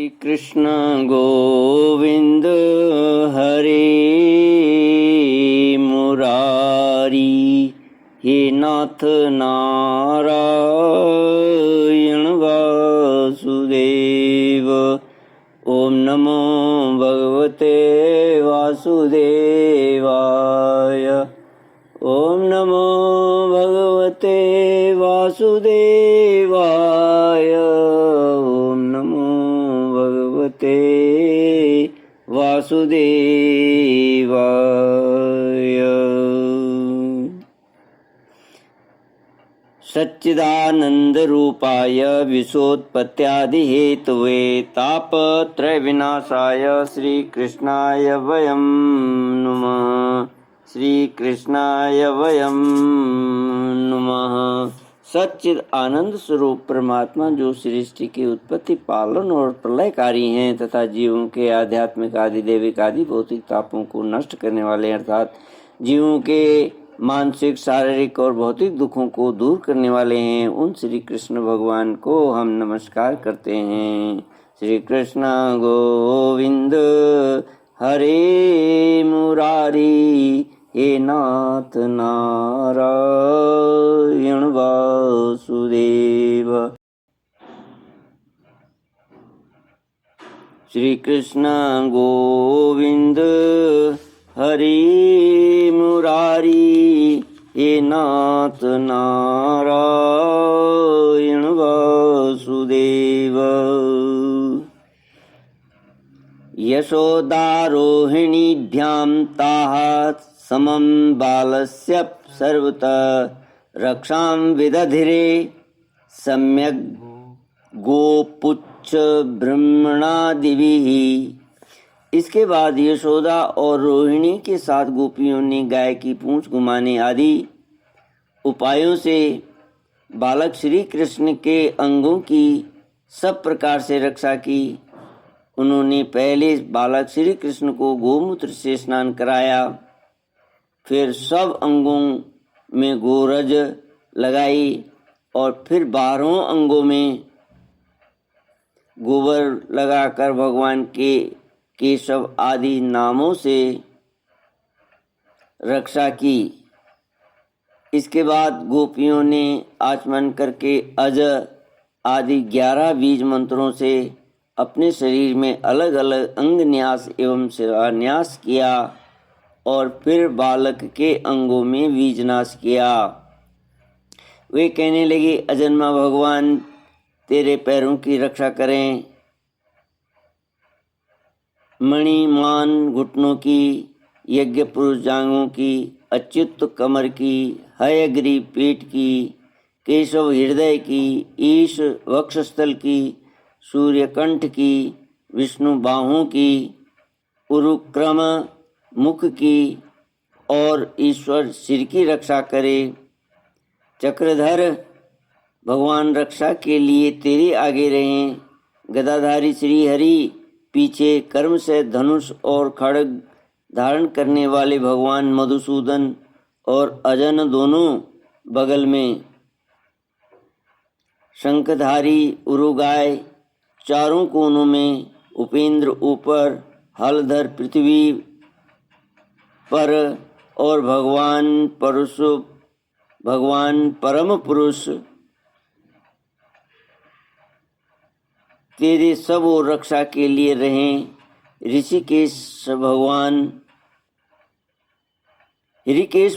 श्री कृष्ण गोविंद हरे मुरारी, हे नाथ नारायण वासुदेव। ओम नमो भगवते वासुदेवाय। ओम नमो भगवते वासुदेवाय। ओम नमो भगवते वासुदेवाय। सच्चिदानंद रूपाय विश्वोत्पत्त्यादिहेतवे तापत्रय विनाशाय श्री कृष्णाय वयं नुमः। श्री कृष्णाय वयं नुमः। सच्चिद आनंद स्वरूप परमात्मा जो सृष्टि की उत्पत्ति, पालन और प्रलयकारी हैं तथा जीवों के आध्यात्मिक आदि दैविक आदि भौतिक तापों को नष्ट करने वाले, अर्थात जीवों के मानसिक शारीरिक और भौतिक दुखों को दूर करने वाले हैं, उन श्री कृष्ण भगवान को हम नमस्कार करते हैं। श्री कृष्ण गोविंद हरे मुरारी, हे नाथ नारायण वासुदेव। श्री कृष्ण गोविंद हरे मुरारी, हे नाथ नारायण वासुदेव। यशोदारोहिणीभ्यां ताः समं बालस्य सर्वतः रक्षां विदधिरे, सम्यग् गोपुच्छ ब्रह्मणादिभिः। इसके बाद यशोदा और रोहिणी के साथ गोपियों ने गाय की पूंछ घुमाने आदि उपायों से बालक श्री कृष्ण के अंगों की सब प्रकार से रक्षा की। उन्होंने पहले बालक श्री कृष्ण को गोमूत्र से स्नान कराया, फिर सब अंगों में गोरज लगाई और फिर 12 अंगों में गोबर लगाकर भगवान के केशव आदि नामों से रक्षा की। इसके बाद गोपियों ने आचमन करके अज आदि 11 बीज मंत्रों से अपने शरीर में अलग अलग अंग न्यास एवं शिरान्यास किया और फिर बालक के अंगों में बीजनाश किया। वे कहने लगे, अजन्मा भगवान तेरे पैरों की रक्षा करें, मणिमान घुटनों की, यज्ञ पुरुष जांघों की, अच्युत कमर की, हयग्रीव पेट की, केशव हृदय की, ईश वक्षस्थल की, सूर्यकंठ की, विष्णु बाहों की, उरुक्रम मुख की और ईश्वर सिर की रक्षा करे। चक्रधर भगवान रक्षा के लिए तेरे आगे रहें। गदाधारी श्री हरि पीछे, कर्म से धनुष और खड्ग धारण करने वाले भगवान मधुसूदन और अजन दोनों बगल में, शंखधारी उरुगाय चारों कोनों में, उपेंद्र ऊपर, हलधर पृथ्वी पर और भगवान परम पुरुष तेरे सब और रक्षा के लिए रहें। ऋषिकेश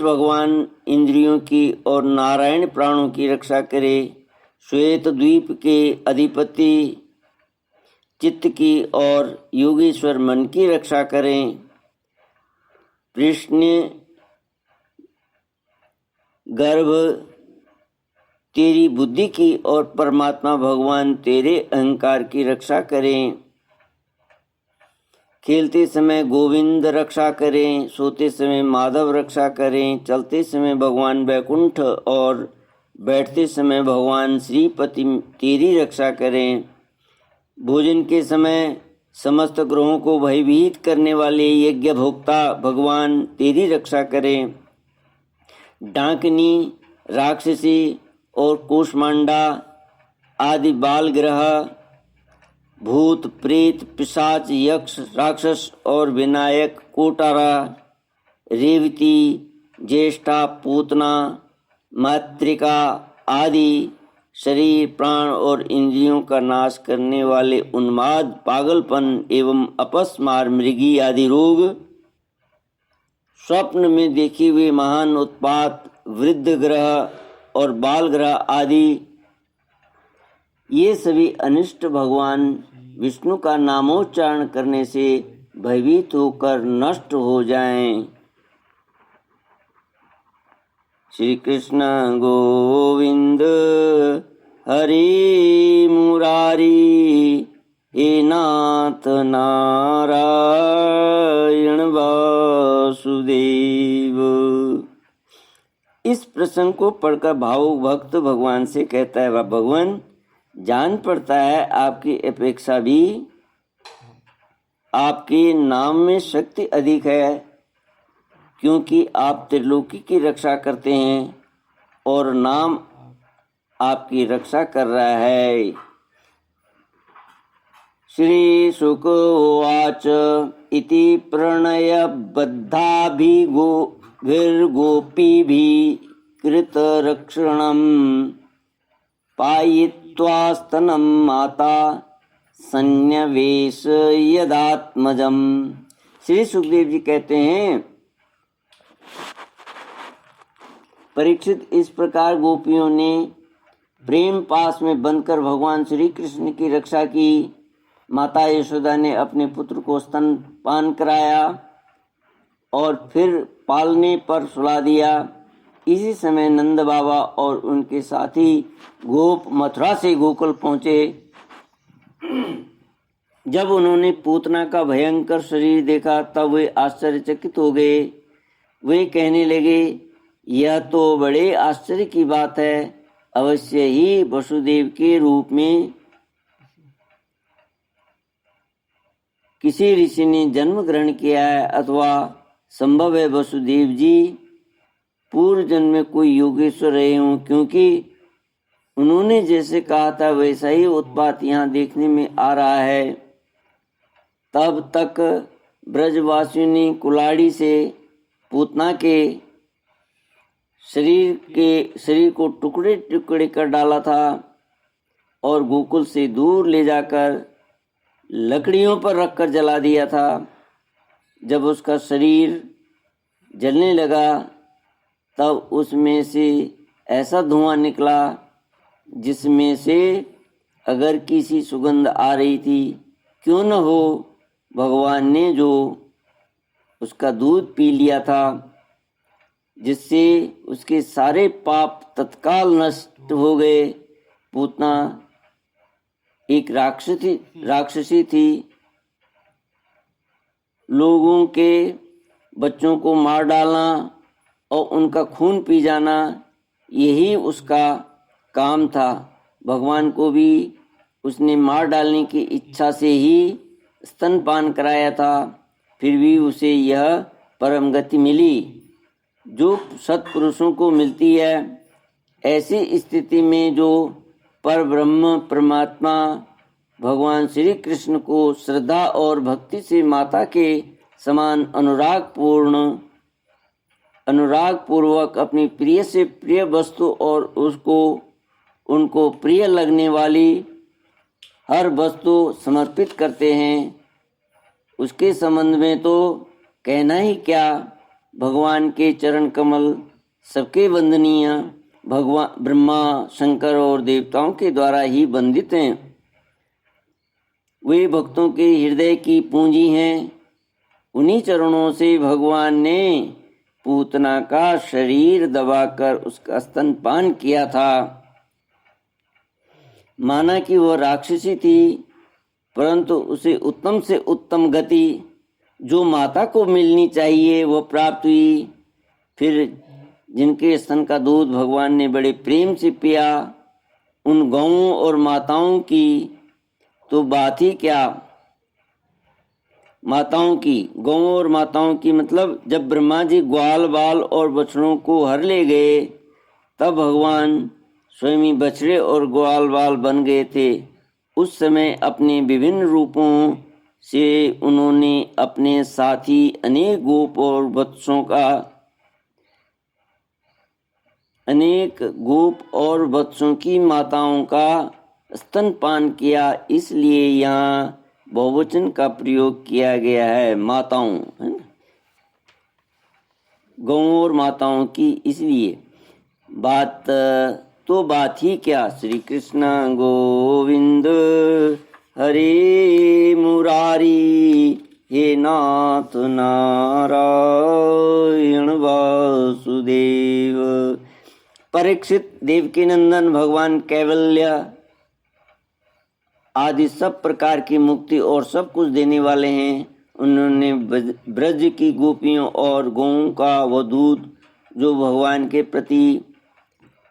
भगवान इंद्रियों की और नारायण प्राणों की रक्षा करे। श्वेत द्वीप के अधिपति चित्त की और योगेश्वर मन की रक्षा करें। कृष्ण गर्भ तेरी बुद्धि की और परमात्मा भगवान तेरे अहंकार की रक्षा करें। खेलते समय गोविंद रक्षा करें, सोते समय माधव रक्षा करें, चलते समय भगवान वैकुंठ और बैठते समय भगवान श्रीपति तेरी रक्षा करें। भोजन के समय समस्त ग्रहों को भयभीत करने वाले यज्ञ भोक्ता भगवान तेरी रक्षा करें। डांकनी, राक्षसी और कूष्मांडा आदि बाल ग्रह भूत प्रेत पिशाच यक्ष राक्षस और विनायक कोटारा रेवती ज्येष्ठा पूतना मातृका आदि शरीर प्राण और इंद्रियों का नाश करने वाले उन्माद पागलपन एवं अपस्मार मृगी आदि रोग, स्वप्न में देखे हुए महान उत्पात वृद्ध ग्रह और बाल ग्रह आदि, ये सभी अनिष्ट भगवान विष्णु का नामोच्चारण करने से भयभीत होकर नष्ट हो जाएं। श्री कृष्ण गोविंद हरि मुरारी हे नाथ नारायण वासुदेव। इस प्रसंग को पढ़कर भावुक भक्त भगवान से कहता है, वह भगवान जान पड़ता है आपकी अपेक्षा भी आपके नाम में शक्ति अधिक है, क्योंकि आप त्रिलोकी की रक्षा करते हैं और नाम आपकी रक्षा कर रहा है। श्री शुक उवाच इति प्रणयबद्धाभिर्गोपीभिः कृतरक्षणं पायित्वास्तनं माता सन्न्यवेशयदात्मजम्। श्री सुखदेव जी कहते हैं, परीक्षित, इस प्रकार गोपियों ने प्रेम पास में बंधकर भगवान श्री कृष्ण की रक्षा की। माता यशोदा ने अपने पुत्र को स्तनपान कराया और फिर पालने पर सुला दिया। इसी समय नंद बाबा और उनके साथी गोप मथुरा से गोकुल पहुँचे। जब उन्होंने पूतना का भयंकर शरीर देखा तब वे आश्चर्यचकित हो गए। वे कहने लगे, यह तो बड़े आश्चर्य की बात है। अवश्य ही वसुदेव के रूप में किसी ऋषि ने जन्म ग्रहण किया है, अथवा संभव है वसुदेव जी पूर्व जन्म में कोई योगेश्वर रहे हों, क्योंकि उन्होंने जैसे कहा था वैसा ही उत्पात यहाँ देखने में आ रहा है। तब तक ब्रजवासियों ने कुल्हाड़ी से पूतना के शरीर को टुकड़े टुकड़े कर डाला था और गोकुल से दूर ले जाकर लकड़ियों पर रखकर जला दिया था। जब उसका शरीर जलने लगा तब उसमें से ऐसा धुआं निकला जिसमें से अगर किसी सुगंध आ रही थी, क्यों न हो भगवान ने जो उसका दूध पी लिया था, जिससे उसके सारे पाप तत्काल नष्ट हो गए। पूतना एक राक्षसी थी। लोगों के बच्चों को मार डालना और उनका खून पी जाना, यही उसका काम था। भगवान को भी उसने मार डालने की इच्छा से ही स्तनपान कराया था, फिर भी उसे यह परम गति मिली जो सत्पुरुषों को मिलती है। ऐसी स्थिति में जो परब्रह्म परमात्मा भगवान श्री कृष्ण को श्रद्धा और भक्ति से माता के समान अनुराग पूर्वक अपनी प्रिय से प्रिय वस्तु और उनको प्रिय लगने वाली हर वस्तु समर्पित करते हैं, उसके संबंध में तो कहना ही क्या। भगवान के चरण कमल सबके वंदनीय, भगवान ब्रह्मा शंकर और देवताओं के द्वारा ही वंदित हैं। वे भक्तों के हृदय की पूंजी हैं। उन्हीं चरणों से भगवान ने पूतना का शरीर दबाकर उसका स्तनपान किया था। माना कि वह राक्षसी थी, परंतु उसे उत्तम से उत्तम गति जो माता को मिलनी चाहिए वह प्राप्त हुई। फिर जिनके स्तन का दूध भगवान ने बड़े प्रेम से पिया, उन गौओं और माताओं की तो बात ही क्या। गौओं और माताओं की मतलब जब ब्रह्मा जी ग्वाल बाल और बछड़ों को हर ले गए तब भगवान स्वयं बछड़े और ग्वाल बाल बन गए थे। उस समय अपने विभिन्न रूपों से उन्होंने अपने साथी अनेक गोप और वत्सों की माताओं का स्तनपान किया, इसलिए यहाँ बहुवचन का प्रयोग किया गया है, माताओं, है ना, गौओं और माताओं की। इसलिए बात ही क्या, श्री कृष्ण गोविंद हरे मुरारी, हे नाथ नारायण वासुदेव। परीक्षित, देवकी नंदन भगवान कैवल्य आदि सब प्रकार की मुक्ति और सब कुछ देने वाले हैं। उन्होंने ब्रज की गोपियों और गौओं का वह दूध जो भगवान के प्रति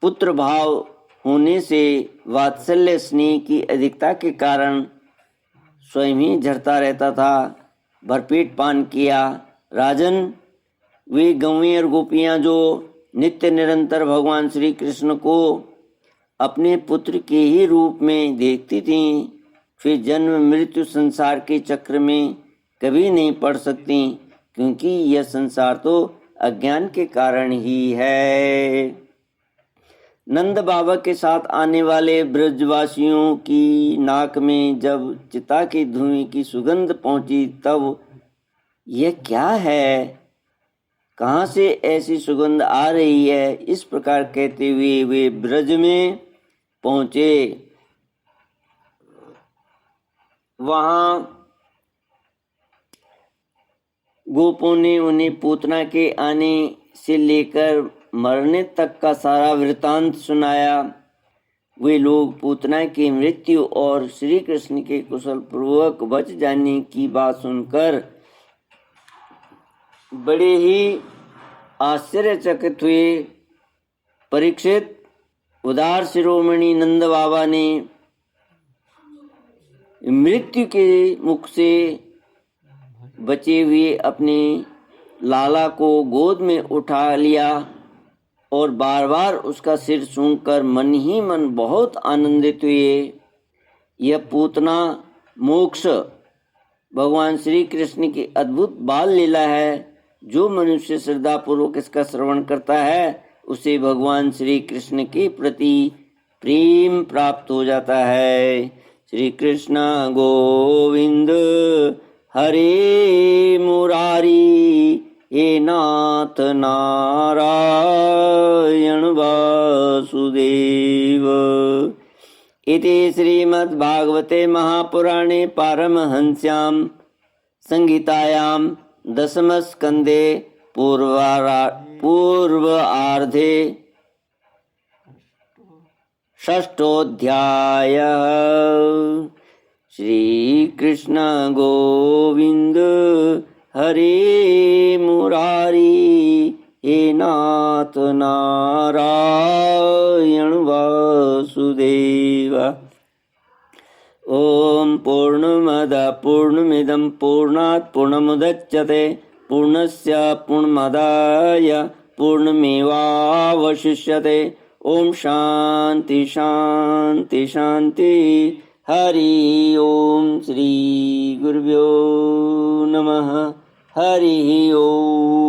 पुत्र भाव होने से वात्सल्य स्नेह की अधिकता के कारण स्वयं ही झरता रहता था, भरपेट पान किया। राजन, वे गौएं और गोपियां जो नित्य निरंतर भगवान श्री कृष्ण को अपने पुत्र के ही रूप में देखती थीं, फिर जन्म मृत्यु संसार के चक्र में कभी नहीं पड़ सकती, क्योंकि यह संसार तो अज्ञान के कारण ही है। नंद बाबा के साथ आने वाले ब्रजवासियों की नाक में जब चिता के धुएं की सुगंध पहुंची, तब यह क्या है, कहाँ से ऐसी सुगंध आ रही है, इस प्रकार कहते हुए वे ब्रज में पहुंचे। वहां गोपों ने उन्हें पूतना के आने से लेकर मरने तक का सारा वृतांत सुनाया। वे लोग पूतना की मृत्यु और श्री कृष्ण के कुशल पूर्वक बच जाने की बात सुनकर बड़े ही आश्चर्यचकित हुए। परीक्षित, उदार शिरोमणि नंद बाबा ने मृत्यु के मुख से बचे हुए अपने लाला को गोद में उठा लिया और बार बार उसका सिर सूंघकर मन ही मन बहुत आनंदित हुए। यह पूतना मोक्ष भगवान श्री कृष्ण की अद्भुत बाल लीला है। जो मनुष्य श्रद्धापूर्वक इसका श्रवण करता है, उसे भगवान श्री कृष्ण के प्रति प्रेम प्राप्त हो जाता है। श्री कृष्ण गोविंद हरे मुरारी, हे नाथ नारायण वासुदेव। इति श्रीमद्भागवते महापुराणे पारमहंस्यां संहितायां दशमस्कन्धे पूर्वार्धे षष्ठोऽध्यायः। श्रीकृष्ण गोविंद हरे मुरारी, हे नाथ नारायण वासुदेव। ओम पूर्णमदः पूर्णमिदं पूर्णात् पूर्णमुदच्यते पूर्णस्य पूर्णमादाय पूर्णमेवावशिष्यते। ओम शांति शांति शांति। हरि ओम। श्री गुरुभ्यो नमः। हरि ओम।